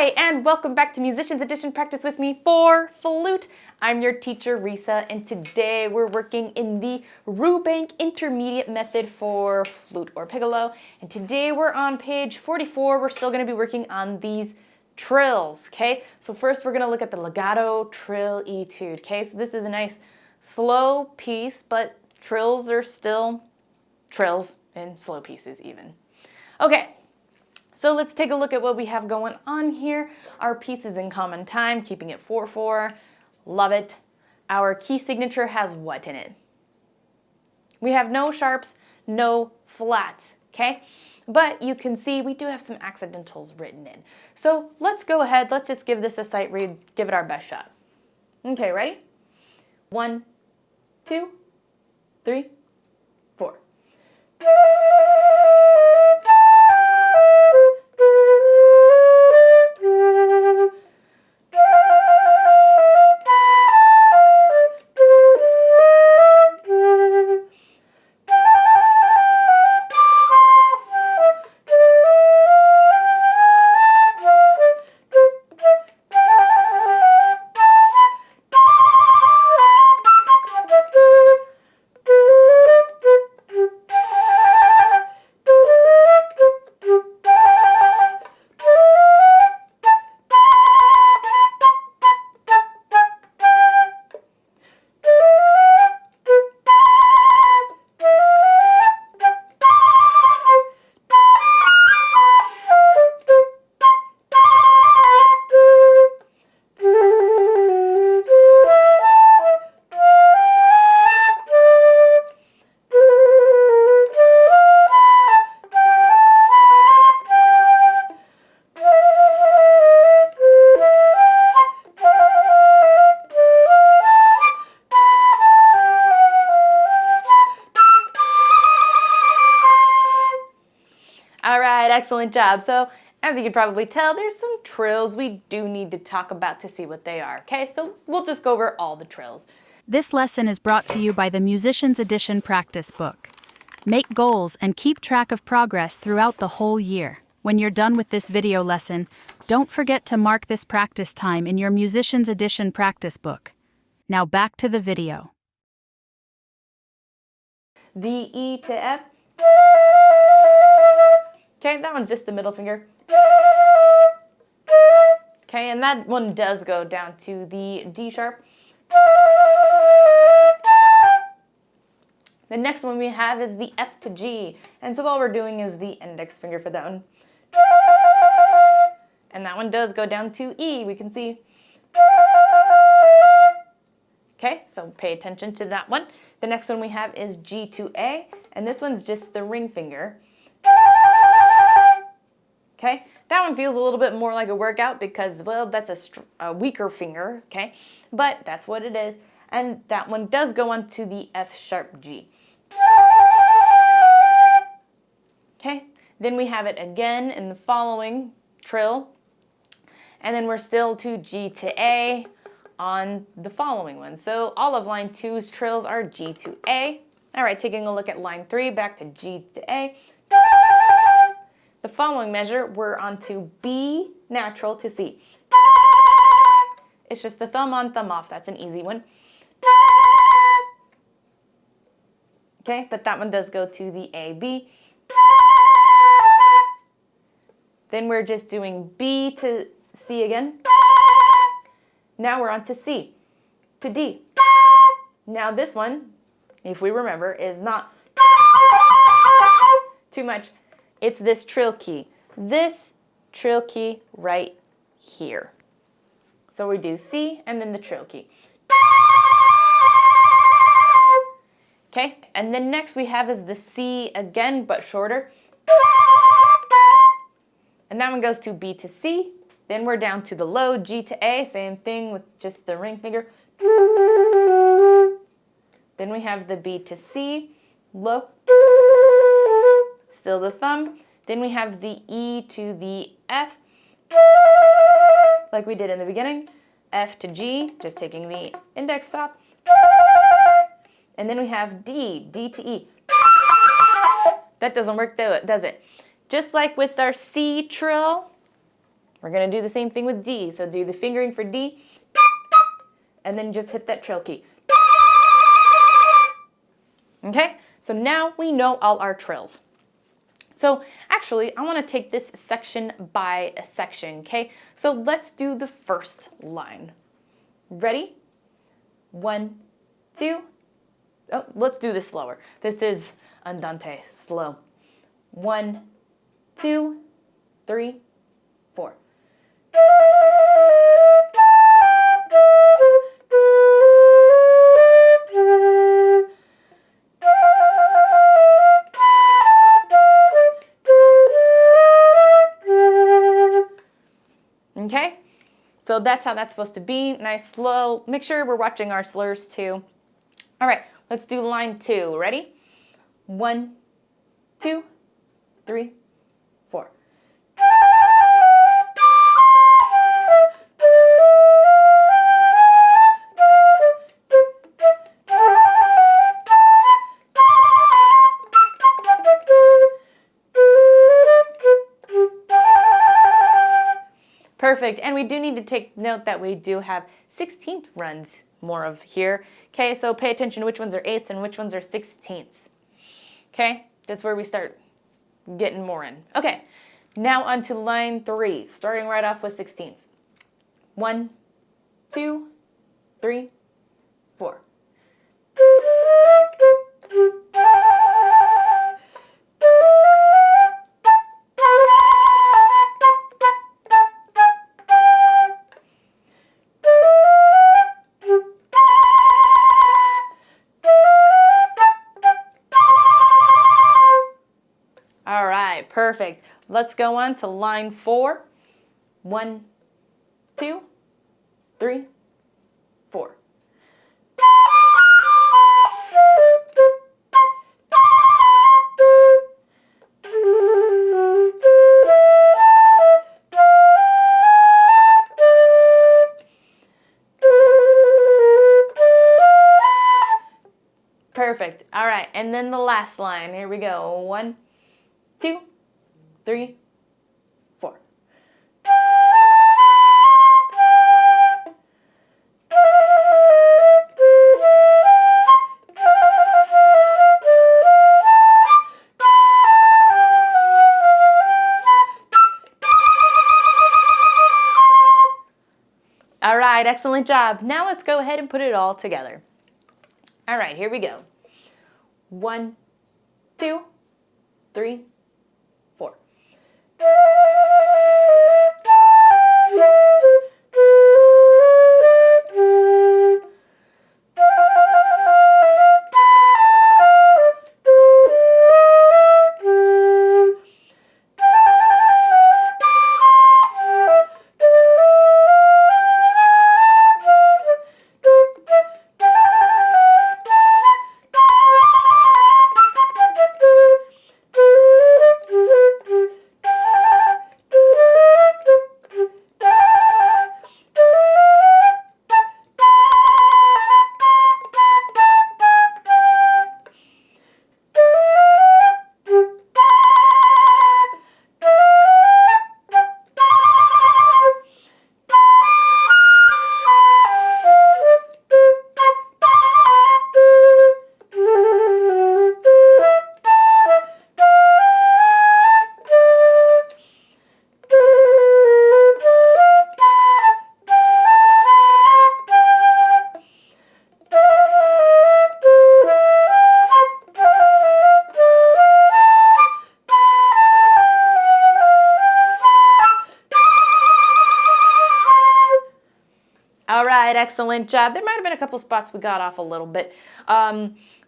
Hi, and welcome back to Musicians Edition Practice with me for Flute. I'm your teacher, Risa, and today we're working in the Rubank Intermediate Method for flute or piccolo. And today we're on page 44. We're still going to be working on these trills, okay? So first we're going to look at the legato trill etude, okay? So this is a nice slow piece, but trills are still trills in slow pieces even. Okay. So let's take a look at what we have going on here. Our piece is in common time, keeping it 4/4. Love it. Our key signature has what in it? We have no sharps, no flats, okay? But you can see we do have some accidentals written in. So let's go ahead, let's just give this a sight read, give it our best shot. Okay, ready? 1, 2, 3, 4. All right, excellent job. So as you can probably tell, there's some trills we do need to talk about to see what they are, okay? So we'll just go over all the trills. This lesson is brought to you by the Musicians Edition practice book. Make goals and keep track of progress throughout the whole year. When you're done with this video lesson, don't forget to mark this practice time in your Musicians Edition practice book. Now back to the video. The E to F. Okay, that one's just the middle finger. Okay, and that one does go down to the D sharp. The next one we have is the F to G. And so all we're doing is the index finger for that one. And that one does go down to E, we can see. Okay, so pay attention to that one. The next one we have is G to A, and this one's just the ring finger. Okay, that one feels a little bit more like a workout because, well, that's a weaker finger, okay? But that's what it is. And that one does go on to the F sharp G. Okay, then we have it again in the following trill. And then we're still to G to A on the following one. So all of line 2's trills are G to A. All right, taking a look at line 3, back to G to A. The following measure, we're on to B natural to C. It's just the thumb on, thumb off. That's an easy one. Okay, but that one does go to the A, B. Then we're just doing B to C again. Now we're on to C, to D. Now this one, if we remember, is not too much. It's this trill key. This trill key right here. So we do C and then the trill key. Okay, and then next we have is the C again, but shorter. And that one goes to B to C. Then we're down to the low G to A, same thing with just the ring finger. Then we have the B to C, low. Still the thumb. Then we have the E to the F, like we did in the beginning. F to G, just taking the index stop. And then we have D, D to E. That doesn't work though, does it? Just like with our C trill, We're going to do the same thing with D. So do the fingering for D, and then just hit that trill key. Okay, so now we know all our trills. So actually, I want to take this section by section, okay? So let's do the first line. Ready? 1, 2. Oh, let's do this slower. This is andante, slow. 1, 2, 3, 4. Okay, so that's how that's supposed to be. Nice, slow. Make sure we're watching our slurs too. All right, let's do line 2. Ready? 1, 2, 3, 4. Perfect, and we do need to take note that we do have 16th runs more of here. Okay, so pay attention to which ones are 8ths and which ones are 16ths. Okay, that's where we start getting more in. Okay, now on to line 3, starting right off with 16ths. 1, 2, 3, 4. All right, perfect. Let's go on to line 4. 1, 2, 3, 4. Perfect. All right, and then the last line. Here we go. 1, 2, 3, 4. All right, excellent job. Now let's go ahead and put it all together. All right, here we go. 1, 2, 3, 4. All right, excellent job. There might have been a couple spots we got off a little bit.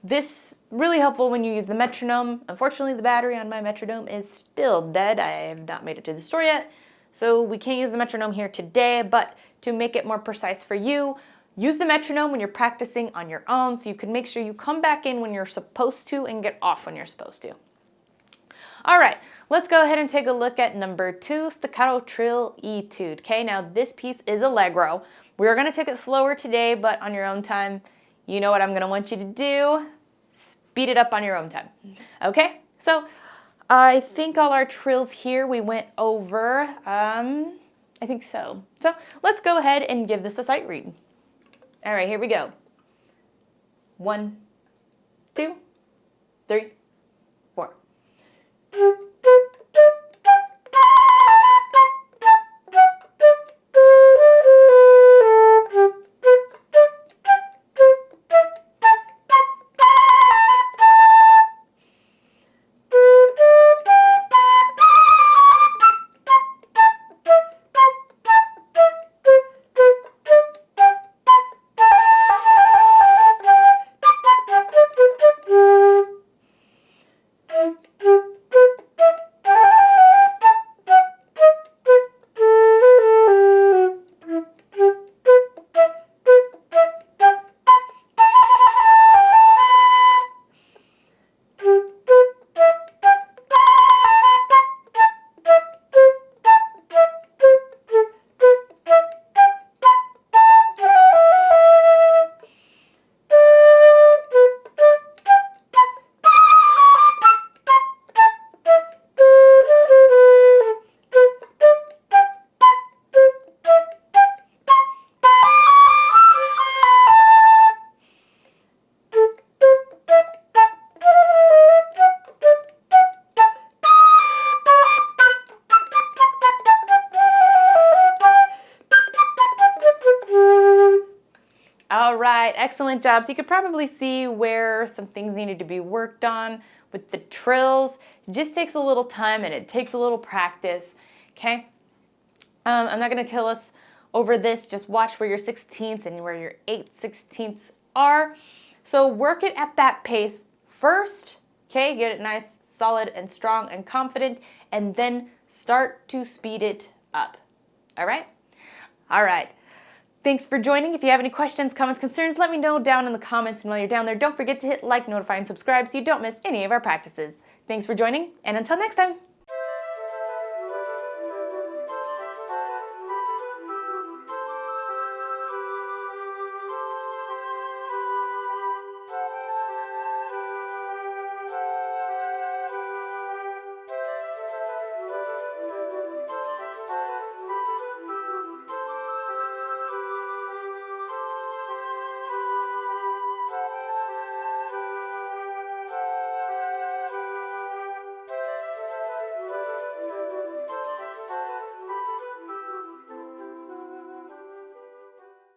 This really helpful when you use the metronome. Unfortunately, the battery on my metronome is still dead. I have not made it to the store yet, so we can't use the metronome here today, but to make it more precise for you, use the metronome when you're practicing on your own so you can make sure you come back in when you're supposed to and get off when you're supposed to. All right, let's go ahead and take a look at number 2, staccato trill etude. Okay, now this piece is allegro. We're gonna take it slower today, but on your own time, you know what I'm gonna want you to do? Speed it up on your own time. Okay, so I think all our trills here we went over. I think so. So let's go ahead and give this a sight read. All right, here we go. 1, 2, 3, 4. All right, excellent job. So you could probably see where some things needed to be worked on with the trills. It just takes a little time and it takes a little practice, okay? I'm not gonna kill us over this. Just watch where your 16ths and where your 8/16ths are. So work it at that pace first, okay? Get it nice, solid, and strong and confident, and then start to speed it up, all right? All right. Thanks for joining. If you have any questions, comments, concerns, let me know down in the comments. And while you're down there, don't forget to hit like, notify, and subscribe so you don't miss any of our practices. Thanks for joining, and until next time.